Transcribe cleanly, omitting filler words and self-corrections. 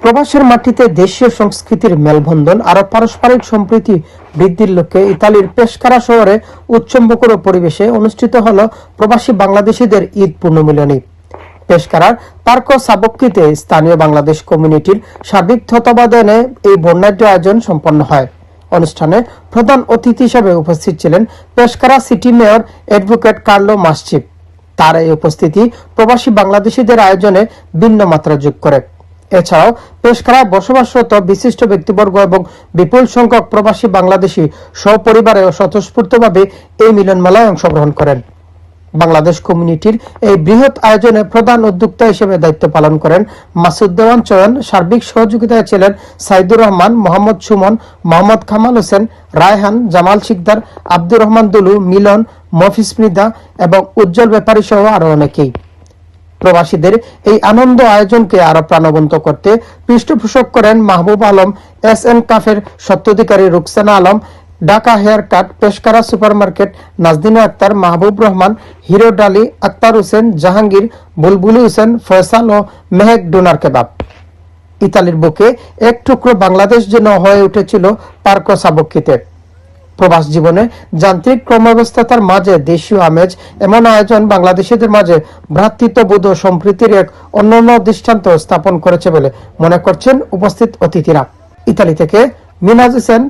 প্রবাসের মাটিতে দেশীয় সংস্কৃতির মেলবন্ধন আরো পারস্পরিক সম্প্রীতি বৃদ্ধির লক্ষ্যে ইতালির পেশকারা শহরে উৎসবমুখর পরিবেশে অনুষ্ঠিত হল প্রবাসী বাংলাদেশিদের ঈদ পুণ্যমিলনী। পেশকারার পার্ক সাবক্কিতে স্থানীয় বাংলাদেশ কমিউনিটির সার্বিক তত্ত্বাবধানে এই বর্ণাঢ্য আয়োজন সম্পন্ন হয়। অনুষ্ঠানে প্রধান অতিথি হিসেবে উপস্থিত ছিলেন পেশকারা সিটি মেয়র অ্যাডভোকেট কার্লো মাসচিপ। তার এই উপস্থিতি প্রবাসী বাংলাদেশিদের আয়োজনে ভিন্ন মাত্রা যোগ করে। এছাড়াও পেশকারায় বসবাসরত বিশিষ্ট ব্যক্তিবর্গ এবং বিপুল সংখ্যক প্রবাসী বাংলাদেশি সপরিবারে ও স্বতঃস্ফূর্তভাবে এই মিলনমেলায় অংশগ্রহণ করেন। বাংলাদেশ কমিউনিটির এই বৃহৎ আয়োজনে প্রধান উদ্যোক্তা হিসেবে দায়িত্ব পালন করেন মাসুদ দেওয়ান চয়ন। সার্বিক সহযোগিতায় ছিলেন সাইদুর রহমান, মোহাম্মদ সুমন, মোহাম্মদ কামাল হোসেন, রায়হান, জামাল শিকদার, আব্দুর রহমান দুলু, মিলন, মফিজ মৃধা এবং উজ্জ্বল ব্যাপারী সহ আরো অনেকেই। প্রবাসীদের এই আনন্দ আয়োজনকে আরো প্রাণবন্ত করতে পৃষ্ঠপোষক করেন মাহবুব আলম, SN কাফের সত্ত্বাধিকারী রুকসানা আলম, ঢাকা হেয়ার কাট, পেশকারা সুপারমার্কেট, নাজদিনা আক্তার, মাহবুব রহমান, হিরো ডালি, আক্তার হোসেন, জাহাঙ্গীর, বুলবুলি হোসেন, ফয়সাল ও মেহেক ডোনার কেবাব। ইতালির বুকে এক টুকরো বাংলাদেশ যেন হয়ে উঠেছিল পার্ক সাবক্কিতে। প্রবাস জীবনে যান্ত্রিক কর্মব্যস্ততার মাঝে দেশীয় আমেজ এমন আয়োজন বাংলাদেশিদের মাঝে ভ্রাতৃত্ববোধ ও সম্প্রীতির এক অনন্য দৃষ্টান্ত স্থাপন করেছে বলে মনে করছেন উপস্থিত অতিথিরা। ইতালি থেকে মিনাজ হোসেন।